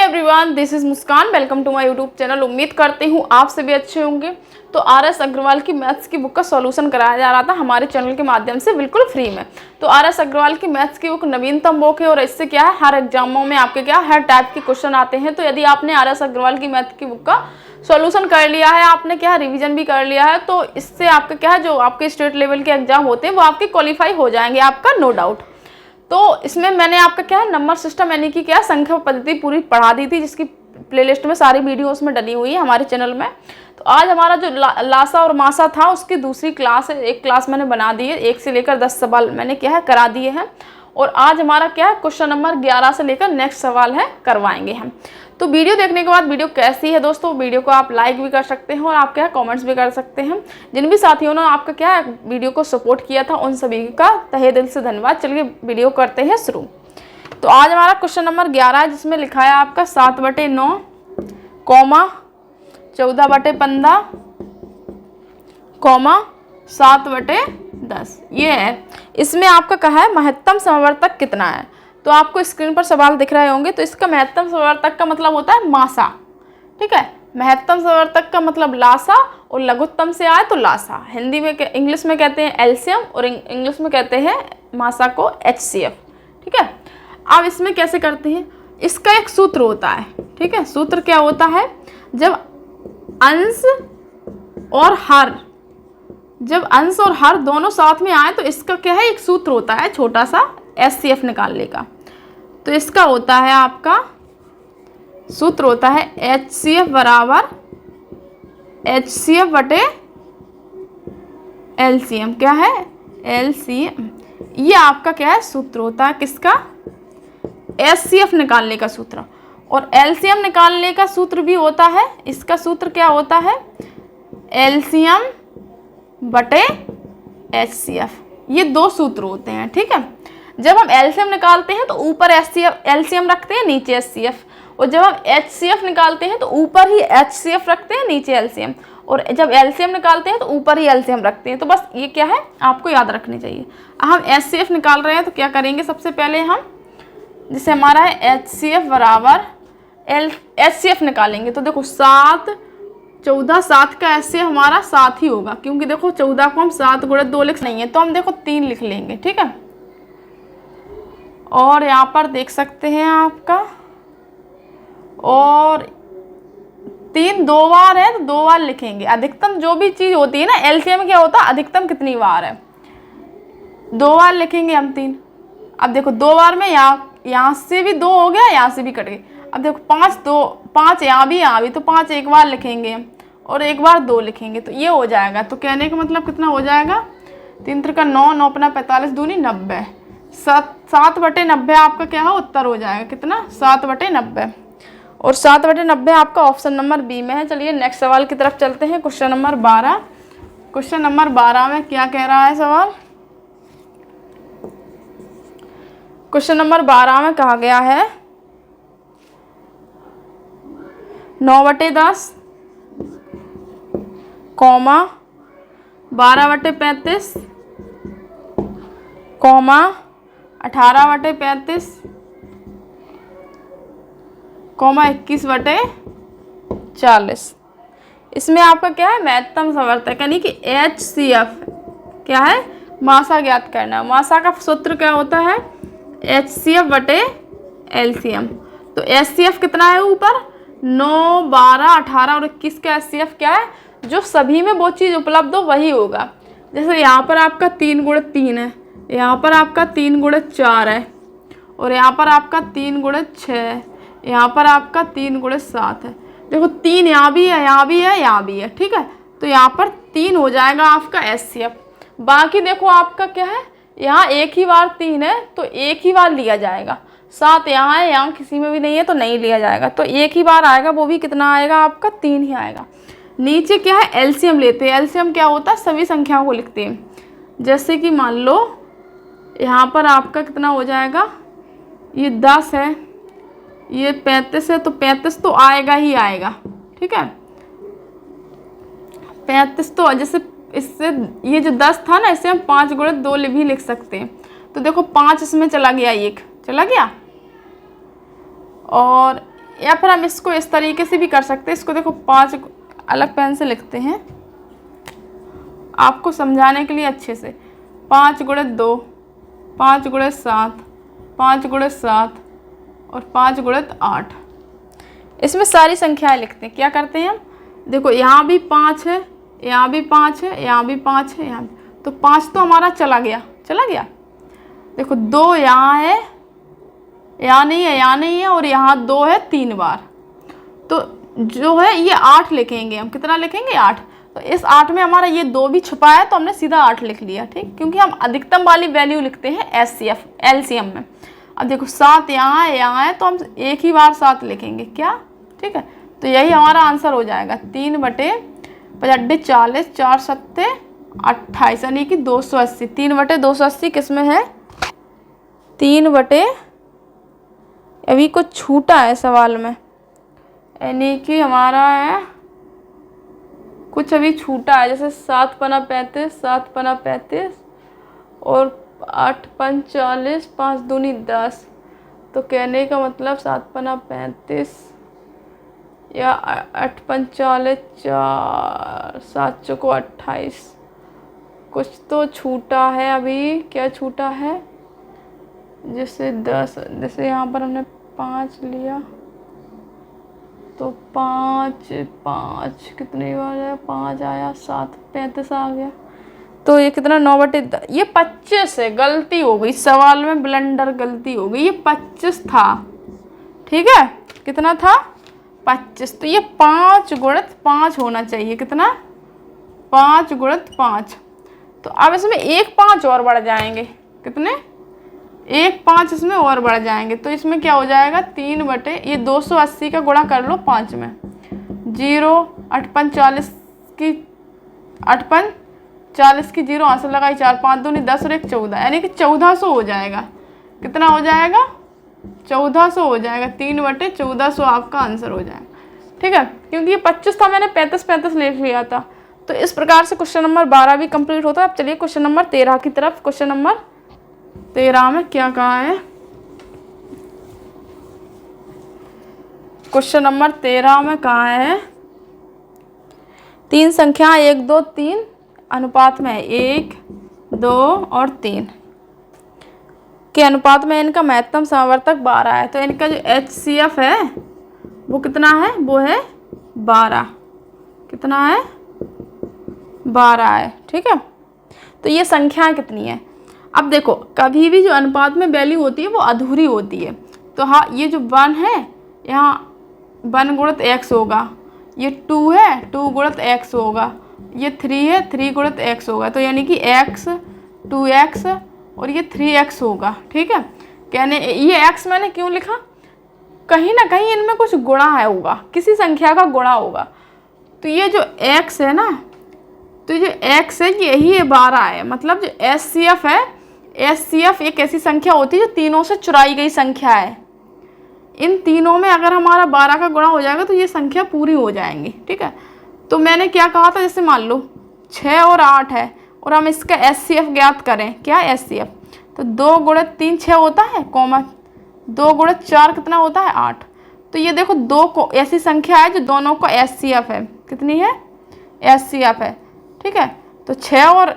Everyone, this is Muskan. Welcome to my YouTube channel. उम्मीद करती हूँ आप सभी अच्छे होंगे। तो आर.एस. अग्रवाल की मैथ्स की बुक का सॉल्यूशन कराया जा रहा था हमारे चैनल के माध्यम से बिल्कुल फ्री में। तो आर.एस. अग्रवाल की मैथ्स की बुक नवीनतम बुक है और इससे क्या है, हर एग्जामों में आपके क्या हर टाइप के क्वेश्चन आते हैं। तो यदि आपने आर.एस. अग्रवाल की मैथ्स की बुक का सॉल्यूशन कर लिया है, आपने क्या रिवीजन भी कर लिया है, तो इससे आपका क्या है, जो आपके स्टेट लेवल के एग्जाम होते हैं वो आपके क्वालिफाई हो जाएंगे, आपका नो डाउट। तो इसमें मैंने आपका क्या है नंबर सिस्टम यानी कि क्या संख्या पद्धति पूरी पढ़ा दी थी, जिसकी प्लेलिस्ट में सारी वीडियोस में डली हुई है हमारे चैनल में। तो आज हमारा जो लासा और मासा था उसकी दूसरी क्लास है। एक क्लास मैंने बना दी है, 1 से लेकर 10 सवाल मैंने क्या है करा दिए हैं। और आज हमारा क्या है क्वेश्चन नंबर 11 से लेकर नेक्स्ट सवाल है करवाएंगे हम। तो वीडियो देखने के बाद वीडियो कैसी है दोस्तों, वीडियो को आप लाइक भी कर सकते हैं और आप क्या कमेंट्स भी कर सकते हैं। जिन भी साथियों ने आपका क्या है वीडियो को सपोर्ट किया था उन सभी का तहे दिल से धन्यवाद। चलिए वीडियो करते हैं शुरू। तो आज हमारा क्वेश्चन नंबर 11 है, जिसमें लिखा है आपका 7/9 कॉमा 14/15 कॉमा 7/10 ये है। इसमें आपका कहा है महत्तम समवर्तक कितना है। तो आपको स्क्रीन पर सवाल दिख रहे होंगे। तो इसका महत्तम समवर्तक का मतलब होता है मासा, ठीक है। महत्तम समवर्तक का मतलब लासा और लघुत्तम से आए तो लासा। हिंदी में इंग्लिश में कहते हैं एलसीएम और इंग्लिश में कहते हैं मासा को एचसीएफ, ठीक है। अब इसमें कैसे करते हैं, इसका एक सूत्र होता है, ठीक है। सूत्र क्या होता है, जब अंश और हर दोनों साथ में आए तो इसका क्या है एक सूत्र होता है छोटा सा एचसीएफ निकालने का। तो इसका होता है आपका सूत्र होता है एचसीएफ बराबर एचसीएफ बटे एलसीएम। क्या है एलसीएम, ये आपका क्या है सूत्र होता है किसका, एचसीएफ निकालने का सूत्र। और एलसीएम निकालने का सूत्र भी होता है, इसका सूत्र क्या होता है एलसीएम बटे एचसीएफ। ये दो सूत्र होते हैं, ठीक है। जब हम एलसीएम निकालते हैं तो ऊपर एलसीएम रखते हैं, नीचे एचसीएफ। और जब हम एचसीएफ निकालते हैं तो ऊपर ही एचसीएफ रखते हैं, नीचे एलसीएम। और जब एलसीएम निकालते हैं तो ऊपर ही एलसीएम रखते हैं। तो बस ये क्या है आपको याद रखनी चाहिए। हम एचसीएफ निकाल रहे हैं तो क्या करेंगे, सबसे पहले हम जैसे हमारा है एचसीएफ बराबर एचसीएफ निकालेंगे। तो देखो 7 14 7 का एचसीएफ हमारा 7 ही होगा, क्योंकि देखो 14 को हम 7 × 2 लिख नहीं है, तो हम देखो 3 लिख लेंगे, ठीक है। और यहाँ पर देख सकते हैं आपका, और 3 2 बार है तो 2 बार लिखेंगे। अधिकतम जो भी चीज़ होती है ना एलसीएम क्या होता है अधिकतम कितनी बार है, 2 बार लिखेंगे हम 3। अब देखो 2 बार में यहाँ से भी 2 हो गया, यहाँ से भी कट गई। अब देखो 5 यहाँ भी तो 5 एक बार लिखेंगे और एक बार 2 लिखेंगे, तो ये हो जाएगा। तो कहने का मतलब कितना हो जाएगा, 3 × 9 9 × 45 दूनी 90। 7/90 आपका क्या है उत्तर हो जाएगा, कितना 7/90। और 7/90 आपका ऑप्शन नंबर बी में है। चलिए नेक्स्ट सवाल की तरफ चलते हैं। Question number 12। क्वेश्चन नंबर 12 में क्या कह रहा है सवाल, क्वेश्चन नंबर 12 में कहा गया है 9/10 कॉमा 12/35 कॉमा 18/35 कॉमा 21/40। इसमें आपका क्या है महत्तम समवर्तक यानी कि एचसीएफ क्या है मासा ज्ञात करना। मासा का सूत्र क्या होता है एचसीएफ बटे एलसीएम। तो एचसीएफ कितना है ऊपर 9 12 18 और 21 का एचसीएफ क्या है, जो सभी में वो चीज़ उपलब्ध हो वही होगा। जैसे यहाँ पर आपका 3 × 3 है, यहाँ पर आपका 3 × 4 है, और यहाँ पर आपका 3 × 6 है, यहाँ पर आपका 3 × 7 है। देखो 3 यहाँ भी है, यहाँ भी है, यहाँ भी है, ठीक है। तो यहाँ पर 3 हो जाएगा आपका एचसीएफ। बाकी देखो आपका क्या है, यहाँ एक ही बार 3 है तो एक ही बार लिया जाएगा। 7 यहाँ है, यहाँ किसी में भी नहीं है तो नहीं लिया जाएगा। तो एक ही बार आएगा, वो भी कितना आएगा आपका 3 ही आएगा। नीचे क्या है एलसीएम लेते हैं। एलसीएम क्या होता है सभी संख्याओं को लिखते हैं। जैसे कि मान लो यहाँ पर आपका कितना हो जाएगा, ये 10 है, ये 35 है, तो 35 तो आएगा ही आएगा, ठीक है। 35 तो जैसे इससे ये जो 10 था ना, इसे हम 5 × 2 भी लिख सकते हैं। तो देखो 5 इसमें चला गया, 1 चला गया, और या फिर हम इसको इस तरीके से भी कर सकते हैं। इसको देखो 5 अलग पेन से लिखते हैं आपको समझाने के लिए अच्छे से। 5 गुणे 2, 5 गुणे 7, 5 गुणे 7 और 5 गुणे 8। इसमें सारी संख्याएं लिखते हैं। क्या करते हैं हम, देखो यहाँ भी 5 है, यहाँ भी 5 है, यहाँ भी 5 है, यहाँ भी, तो 5 तो हमारा चला गया। देखो 2 यहाँ है, यहाँ नहीं है, यहाँ नहीं है, और यहाँ 2 है 3 बार, तो जो है ये 8 लिखेंगे हम। कितना लिखेंगे? 8। तो इस 8 में हमारा ये 2 भी छुपा है, तो हमने सीधा 8 लिख लिया, ठीक, क्योंकि हम अधिकतम वाली वैल्यू लिखते हैं एचसीएफ एलसीएम में। अब देखो 7 यहाँ है, तो हम एक ही बार 7 लिखेंगे, क्या, ठीक है। तो यही हमारा आंसर हो जाएगा 3/5 40, 4 सत्ते 28, यानी कि 280। 3/280 किस में है? 3 अभी कुछ छूटा है सवाल में, यानी कि हमारा है कुछ अभी छूटा है, जैसे 7 पना 35, 7 पना 35 और 8 पन 40, 5 दूनी 10। तो कहने का मतलब 7 पना 35 या 8 पन 40, 4 7 चौको 28, कुछ तो छूटा है अभी। क्या छूटा है? जैसे 10, जैसे यहाँ पर हमने 5 लिया, तो 5 कितनी बार आया? 5 आया, 7 35 आ गया, तो ये कितना? 9/10। ये 25 है, गलती हो गई सवाल में, ब्लंडर गलती हो गई। ये 25 था, ठीक है। कितना था? 25। तो ये 5 गुणित 5 होना चाहिए। कितना? 5 गुणित 5। तो अब इसमें एक 5 और बढ़ जाएंगे। कितने? एक 5 इसमें और बढ़ जाएंगे, तो इसमें क्या हो जाएगा? 3 ये 280 का गुणा कर लो 5 में। 0 8 पन 40 की 8 पन 40 की 0 आंसर लगाई, 4 5 दूनी 10 और 1 14, यानी कि 1400 हो जाएगा। कितना हो जाएगा? 1400 हो जाएगा। 3/1400 आपका आंसर हो जाएगा, ठीक है। क्योंकि ये 25 था, मैंने 35 लिख लिया था। तो इस प्रकार से क्वेश्चन नंबर 12 भी कंप्लीट होता है। अब चलिए क्वेश्चन नंबर 13 की तरफ। क्वेश्चन नंबर 13 में क्या कहा है? क्वेश्चन नंबर 13 में कहा है 3 संख्या 1 2 3 अनुपात में है। 1 2 और 3 के अनुपात में इनका महत्तम समवर्तक 12 है। तो इनका जो एचसीएफ है वो कितना है? वो है 12। कितना है? 12 है, ठीक है। तो ये संख्याएं कितनी है? अब देखो, कभी भी जो अनुपात में वैल्यू होती है वो अधूरी होती है। तो हाँ, ये जो 1 है, यहाँ 1 गुणित x होगा। ये 2 है, 2 गुणित x होगा। ये 3 है, 3 गुणित x होगा। तो यानी कि x 2x और ये 3x होगा, ठीक है। कहने ये x मैंने क्यों लिखा? कहीं ना कहीं इनमें कुछ गुणा है होगा, किसी संख्या का गुणा होगा। तो ये जो x है ना, तो ये जो x है यही है 12 है। मतलब जो एचसीएफ है, एचसीएफ एक ऐसी संख्या होती है जो तीनों से चुराई गई संख्या है। इन तीनों में अगर हमारा 12 का गुणा हो जाएगा तो ये संख्या पूरी हो जाएंगी, ठीक है। तो मैंने क्या कहा था, जैसे मान लो 6 और 8 है और हम इसका एचसीएफ ज्ञात करें। क्या एचसीएफ? तो 2 गुणित 3 6 होता है, कॉमा 2 गुणित 4 कितना होता है? 8। तो ये देखो 2 को ऐसी संख्या है जो दोनों का एचसीएफ है। कितनी है? एचसीएफ है, ठीक है। तो 6 और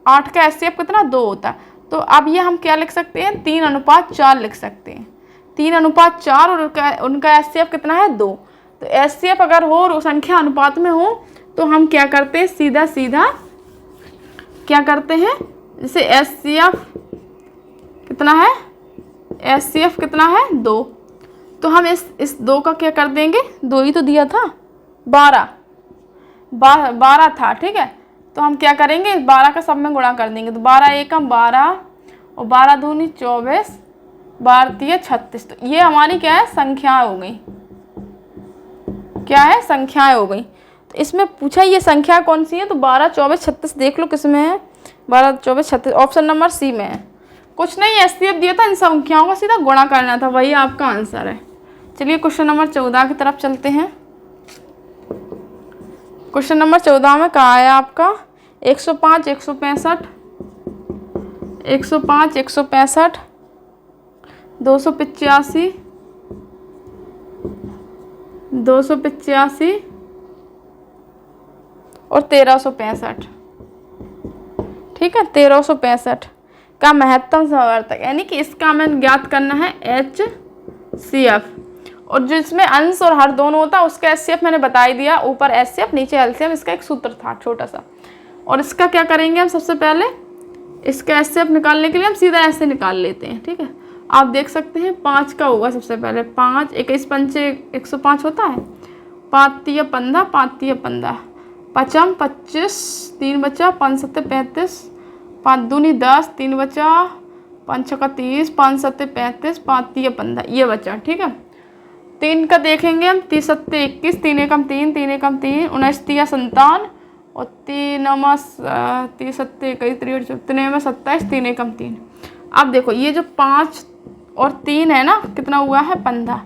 8 का एचसीएफ कितना? 2 होता है। तो अब ये हम क्या लिख सकते हैं? 3:4 लिख सकते हैं। 3:4 और उनका एचसीएफ कितना है? 2। तो एचसीएफ अगर हो और संख्या अनुपात में हो तो हम क्या करते हैं? सीधा सीधा क्या करते हैं? जैसे एचसीएफ कितना है? एचसीएफ कितना है? 2। तो हम इस 2 का क्या कर देंगे? 2 ही तो दिया था, 12 था, ठीक है। तो हम क्या करेंगे? 12 का सब में गुणा कर देंगे। तो 12 एकम 12 और 12 दूनी 24, 12 तिया 36। तो ये हमारी क्या है? संख्याएं हो गई। क्या है? संख्याएं हो गई। तो इसमें पूछा ये संख्या कौन सी है? तो 12 24 36 देख लो किस में है। 12 24 36 ऑप्शन नंबर सी में है। कुछ नहीं, एचसीएफ दिया था, इन संख्याओं का सीधा गुणा करना था, वही आपका आंसर है। चलिए क्वेश्चन नंबर 14 की तरफ चलते हैं। क्वेश्चन नंबर 14 में कहा है आपका 105 165 105 165 285 285 और 1365। ठीक है, 1365 का महत्तम समवर्तक, यानी कि इसका हमें ज्ञात करना है HCF। और जो इसमें अंश और हर दोनों होता है उसका HCF मैंने बता ही दिया, ऊपर HCF नीचे LCM, इसका एक सूत्र था छोटा सा। और इसका क्या करेंगे हम, सबसे पहले इसका HCF निकालने के लिए हम सीधा ऐसे निकाल लेते हैं। ठीक है, आप देख सकते हैं 5 का होगा सबसे पहले, 5 21 पंचे 105 होता है, 5 तिया 15, 5 तिया 15, पचम 25, 3 बचा, 5 सत्ते 35, 5 दूनी 10, 3 बचा, 5 छक्का 30, 5 सत्ते 35, 5 तिया 15, ये बचा। ठीक है, 3 का देखेंगे हम, 3 सत्ते 21, 3 एकम 3, 3 एकम 3, 19 तिया 57 और 3 सत्ते 21, 3 में 27, 3 एकम 3। अब देखो ये जो 5 और 3 है ना, कितना हुआ है 15,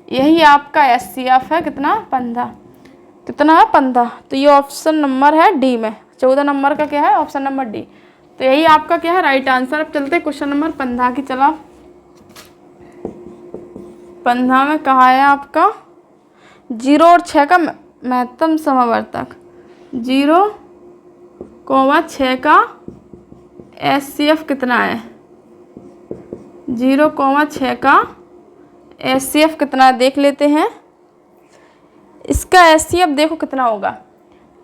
यही आपका HCF है, कितना 15, कितना है 15। तो ये ऑप्शन नंबर है डी में, 14 नंबर का क्या है, ऑप्शन नंबर डी। तो यही आपका क्या है, राइट आंसर। अब चलते हैं क्वेश्चन नंबर 15 की। चला 15 में कहा है आपका 0 और 6 का महत्तम समवर्तक, 0,6 का HCF कितना है, 0,6 का HCF कितना है देख लेते हैं। इसका HCF देखो कितना होगा,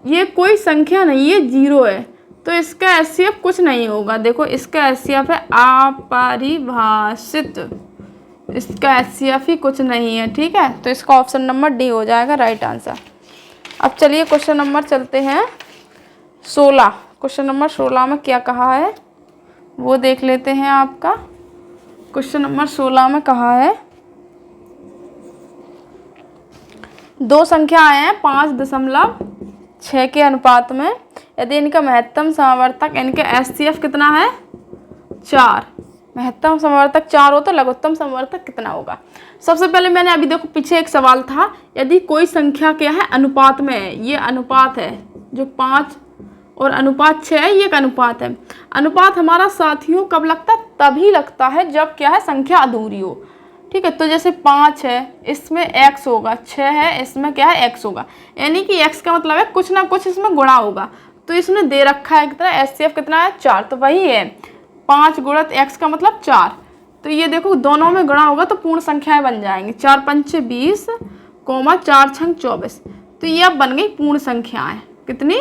ये कोई संख्या नहीं है, 0 है, तो इसका HCF कुछ नहीं होगा। देखो इसका HCF है अपरिभाषित, इसका HCF ही कुछ नहीं है। ठीक है, तो इसका ऑप्शन नंबर डी हो जाएगा राइट आंसर। अब चलिए क्वेश्चन नंबर चलते हैं 16। क्वेश्चन नंबर 16 में क्या कहा है वो देख लेते हैं। आपका क्वेश्चन नंबर 16 में कहा है, दो संख्या आए हैं 5.6 के अनुपात में, यदि इनका महत्तम समवर्तक, इनका HCF कितना है 4, महत्तम समवर्तक 4 हो तो लघुत्तम समवर्तक कितना होगा। सबसे पहले मैंने अभी देखो पीछे एक सवाल था, यदि कोई संख्या क्या है अनुपात में है, ये अनुपात है, जो 5 और अनुपात 6 है, ये एक अनुपात है। अनुपात हमारा साथियों कब लगता है, तभी लगता है जब क्या है संख्या अधूरी हो। ठीक है, तो जैसे 5 है इसमें x होगा, 6 है इसमें क्या है x होगा, यानी कि x का मतलब है कुछ ना कुछ इसमें गुणा होगा। तो इसमें दे रखा है कितना, HCF कितना है 4, तो वही है 5 गुणित x का मतलब 4। तो ये देखो दोनों में गुणा होगा तो पूर्ण संख्याएं बन जाएंगी, 4 पंचे 20, 4 छंग 24। तो ये अब बन गई पूर्ण संख्याएं, कितनी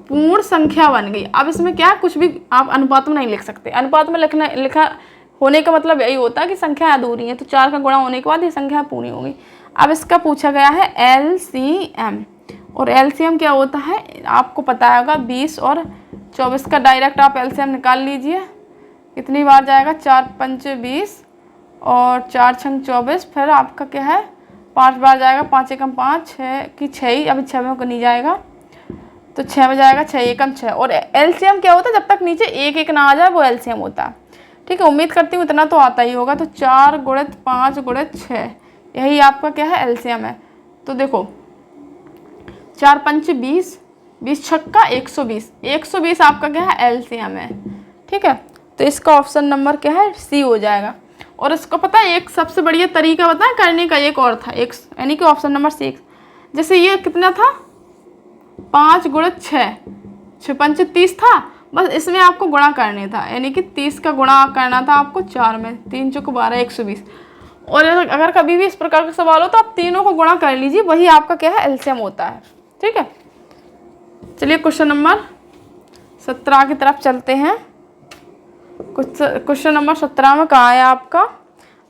पूर्ण संख्या बन गई। अब इसमें क्या कुछ भी आप अनुपात में नहीं लिख सकते, अनुपात में लिखा होने का मतलब यही होता है कि संख्या अधूरी है, तो 4 का गुणा होने के बाद ये संख्या पूरी होगी। अब इसका पूछा गया है LCM, और LCM क्या होता है आपको पता होगा, 20 और 24 का डायरेक्ट आप LCM निकाल लीजिए, कितनी बार जाएगा, 4 पंचे 20 और 4 छंग 24, फिर आपका क्या है 5 बार जाएगा, 5 एकम 5, 6 की 6 ही, अभी 6 में को नहीं जाएगा तो 6 में जाएगा, 6 एकम 6। और LCM क्या होता है, जब तक नीचे 1 1 ना आ जाए वो LCM होता है। ठीक है, उम्मीद करती हूँ इतना तो आता ही होगा। तो 4 गुणित 5 गुणित 6, यही आपका क्या है LCM है। तो देखो 4 पंच 20, 20 छक्का 120, 120 आपका क्या है LCM है। ठीक है, तो इसका ऑप्शन नंबर क्या है सी हो जाएगा। और इसको पता है एक सबसे बढ़िया तरीका बताएं करने का, एक और था, एक यानी कि ऑप्शन नंबर 6। जैसे ये कितना था 5 गुणित 6, 6 पंच 30 था, बस इसमें आपको गुणा करने था, यानी कि 30 का गुणा करना था आपको 4 में, 3 चौक 12, 120। और अगर कभी भी इस प्रकार का सवाल हो तो आप तीनों को गुणा कर लीजिए, वही आपका क्या है LCM होता है। ठीक है, चलिए क्वेश्चन नंबर 17 की तरफ चलते हैं। क्वेश्चन नंबर 17 में कहा है आपका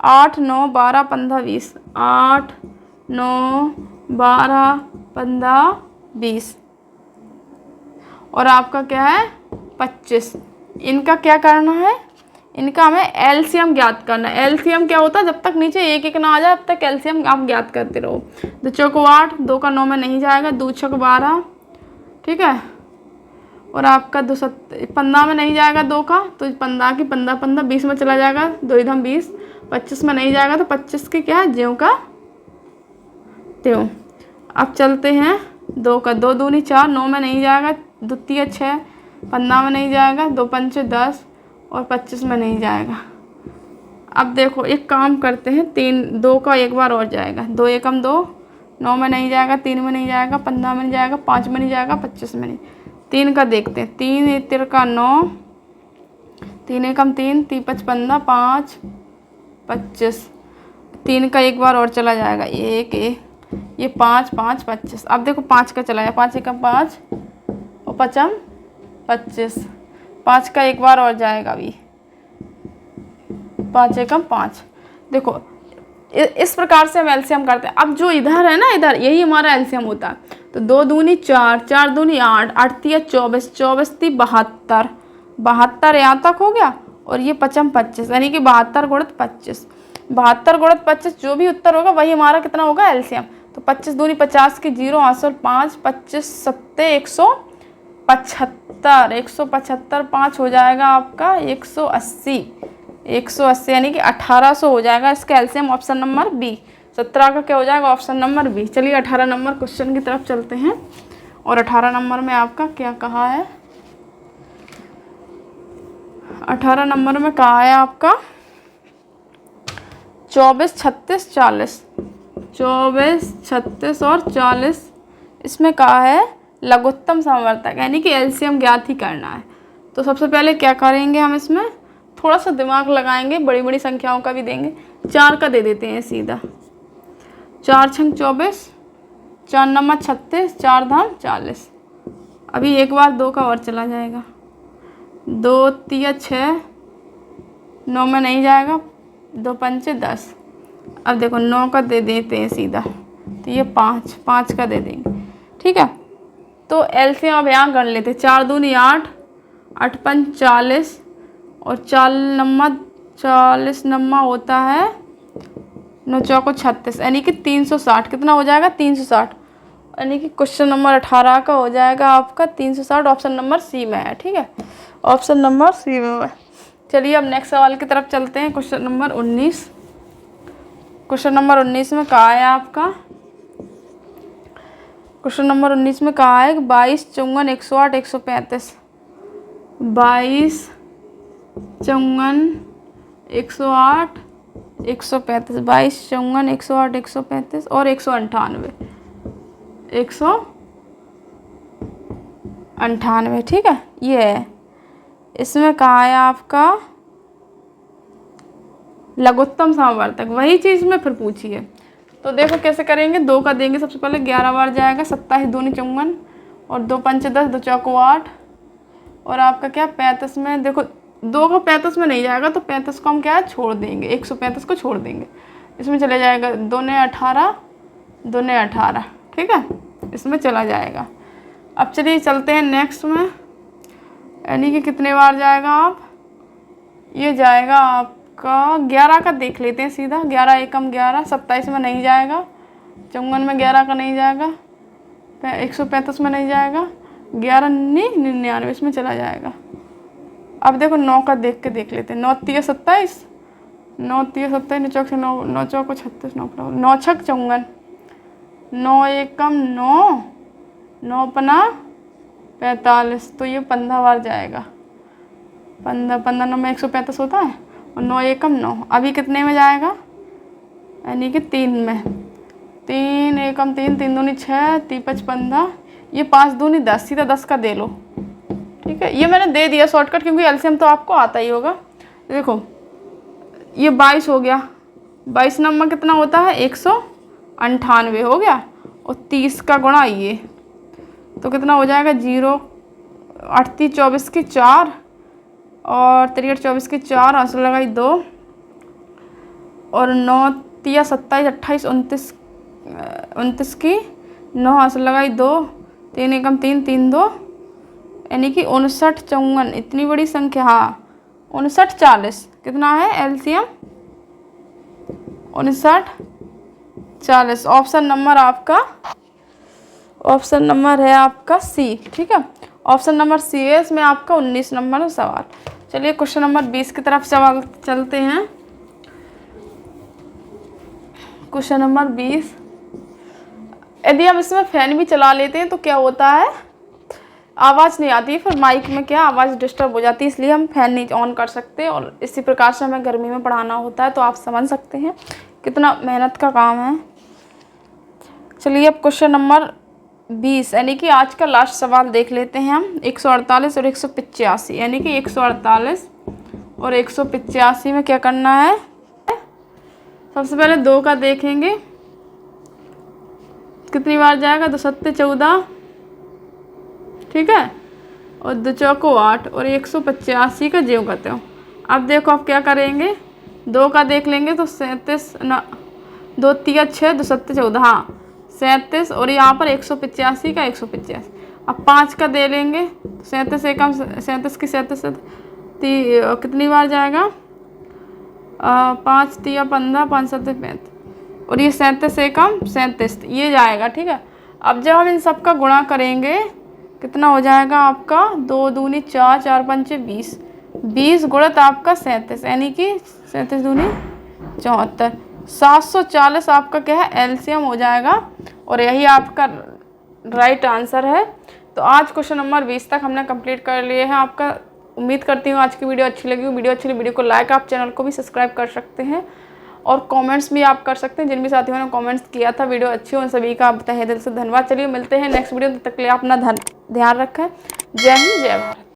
8, 9, 12, 15, 20, 8, 9, 12, 15, 20 और आपका क्या है 25। इनका क्या करना है, इनका हमें LCM ज्ञात करना है। LCM क्या होता है, जब तक नीचे 1 1 ना आ जाए तब तक LCM आप ज्ञात करते रहो। 2 चौक 8, 2 का 9 में नहीं जाएगा, 2 छक 12। ठीक है, और आपका 15 में नहीं जाएगा 2 का, तो 15 की 15 15 20 में चला जाएगा, 2 इधम 20, 25 में नहीं जाएगा, तो 25 की क्या है ज्यों का त्यों। अब चलते हैं 2 का, 2 दूनी 4, 9 में नहीं जाएगा, 2 तिया 6, 15 में नहीं जाएगा, 2 पंचे 10 और 25 में नहीं जाएगा। अब देखो एक काम करते हैं, 2 का एक बार और जाएगा, 2 एकम 2, 9 में नहीं जाएगा, 3 में नहीं जाएगा, 15 में नहीं जाएगा, 5 में नहीं जाएगा, 25 में नहीं। 3 का देखते हैं, 3 तिर का 9, 3 एकम 3, 3 5 15, 5 25। 3 का एक बार और चला जाएगा, ये 5 5 25। अब देखो 5 का चला जाए, 5 एकम 5 और 5 25। 5 का एक बार और जाएगा अभी, 5 एकम 5। देखो इस प्रकार से हम एलसीएम करते हैं। अब जो इधर है ना, इधर यही हमारा एलसीएम होता है। तो 2 दूनी 4, 4 दूनी 8, 8 तिया 24, 24 ती 72, 72 यहाँ तक हो गया। और ये 5 25, यानी कि 72 गुणित 25, 72 गुणित 25 जो भी उत्तर होगा वही हमारा कितना होगा एलसीएम। तो 25 दूनी 50 की 0, 5, 25 सत्ते 175, 175 5 हो जाएगा आपका 180, 180 यानी कि 1800 हो जाएगा इसका एलसीएम। Option number B. 17 का क्या हो जाएगा? Option number B. चलिए 18 नंबर क्वेश्चन की तरफ चलते हैं। और 18 नंबर में आपका क्या कहा है? 18 नंबर में कहा है आपका 24 36 40, 24 36 और 40। इसमें कहा है लघुत्तम समवर्तक, यानी कि एलसीएम ज्ञात ही करना है। तो सबसे पहले क्या करेंगे हम, इसमें थोड़ा सा दिमाग लगाएंगे, बड़ी बड़ी संख्याओं का भी देंगे। 4 का दे देते हैं सीधा, 4 छंग 24, 4 नमा 36, 4 धाम 40। अभी एक बार 2 का और चला जाएगा, 2 तिया 6, 9 में नहीं जाएगा, 2 पंचे 10। अब देखो 9 का दे देते हैं सीधा, तो ये 5 का दे देंगे, ठीक है। तो एलसीएम अब यहाँ गण लेते, 4 दूनी 8, 8 पंच 40 और 40 नम्मा होता है 9 चौको 36, यानी कि 360। कितना हो जाएगा? 360, यानी कि क्वेश्चन नंबर 18 का हो जाएगा आपका 360। ऑप्शन नंबर सी में है, ठीक है, ऑप्शन नंबर सी में है। चलिए अब नेक्स्ट सवाल की तरफ चलते हैं। Question number 19। क्वेश्चन नंबर 19 में कहा है आपका, क्वेश्चन नंबर 19 में कहा है 22 54 108 135, 22 54 108 135, 22 54 108 135 और 198, 198, ठीक है, ये है। इसमें कहा है आपका लघुत्तम समवर्तक, वही चीज़ में फिर पूछी है। तो देखो कैसे करेंगे, 2 का देंगे सबसे पहले, 11 बार जाएगा, 27 दूनी 54 और 2 पंचे 10, 2 चौको 8 और आपका क्या 35 में, देखो 2 को 35 में नहीं जाएगा तो 35 को हम क्या छोड़ देंगे, 135 को छोड़ देंगे, इसमें चले जाएगा 2 ने 18, 2 ने 18, ठीक है, इसमें चला जाएगा। अब चलिए चलते हैं नेक्स्ट में, यानी कि कितने बार जाएगा आप, ये जाएगा आपका 11 का देख लेते हैं सीधा, 11 एकम 11, 27 में नहीं जाएगा, 54 में 11 का नहीं जाएगा, 135 में नहीं जाएगा, 11 99 इसमें चला जाएगा। अब देखो 9 का देख लेते हैं, 9 तिया 27, 9 तिया 27, 9 चौक से 9, 9 चौक 36, 9 छक 54, 9 एकम 9, 9 पना 45, तो ये 15 बार जाएगा, 15 9 में 135 होता है और 9 एकम 9। अभी कितने में जाएगा, यानी कि 3 में, 3 एकम 3, 3 दूनी 6, 3 5 15, ये 5 दूनी 10, सीधा 10 का दे लो, ठीक है। ये मैंने दे दिया शॉर्टकट, क्योंकि एलसीएम तो आपको आता ही होगा। देखो ये 22 हो गया, 22 नंबर कितना होता है 198 हो गया, और 30 का गुणा ये, तो कितना हो जाएगा 0, 8 × 24 की 4 और 3 × 24 की 4, आंसर लगाई 2 और 9 तिया 27 28 29 की 9, आंसर लगाई 2, 3 एकम 3 3 2, यानी कि 59 54, इतनी बड़ी संख्या, हाँ 59 40, कितना है एलसीएम 59 40। ऑप्शन नंबर आपका, ऑप्शन नंबर है आपका सी, ठीक है, ऑप्शन नंबर सी है इसमें आपका 19 नंबर सवाल। चलिए क्वेश्चन नंबर 20 की तरफ सवाल चलते हैं। क्वेश्चन नंबर 20, यदि हम इसमें फैन भी चला लेते हैं तो क्या होता है, आवाज़ नहीं आती, फिर माइक में क्या आवाज़ डिस्टर्ब हो जाती है, इसलिए हम फ़ैन नहीं ऑन कर सकते। और इसी प्रकार से हमें गर्मी में पढ़ाना होता है, तो आप समझ सकते हैं कितना मेहनत का काम है। चलिए अब क्वेश्चन नंबर 20 यानी कि आज का लास्ट सवाल देख लेते हैं हम। 148 और 185 यानी कि 148 और 185 में क्या करना है। सबसे पहले 2 का देखेंगे, कितनी बार जाएगा, 2 सत्ते 14, ठीक है, और 2 चौको 8 और 185 का ज्यों करते हो। अब देखो आप क्या करेंगे, 2 का देख लेंगे तो 37 ना, 2 3 6, 2 सत्ते 14, हाँ 37, और यहाँ पर 185 का 185। अब 5 का दे लेंगे, 37 एकम 37 की 37 कितनी बार जाएगा, 5 3 15, 5 7 35, और ये 37 एकम 37 ये जाएगा, ठीक है। अब जब हम इन सब का गुणा करेंगे कितना हो जाएगा आपका, 2 दूनी 4, 4 पंचे 20, 20 गुणित आपका 37 यानी कि 37 दूनी 74, 740 आपका क्या है एलसीएम हो जाएगा, और यही आपका राइट आंसर है। तो आज क्वेश्चन नंबर 20 तक हमने कंप्लीट कर लिए हैं आपका। उम्मीद करती हूँ आज की वीडियो अच्छी लगी। वीडियो अच्छी लगी, वीडियो को लाइक, आप चैनल को भी सब्सक्राइब कर सकते हैं, और कमेंट्स भी आप कर सकते हैं। जिन भी साथियों ने कमेंट्स किया था वीडियो अच्छी हो, उन सभी का तहे दिल से धन्यवाद। चलिए मिलते हैं नेक्स्ट वीडियो, तब तक के लिए अपना ध्यान रखें। जय हिंद, जय भारत।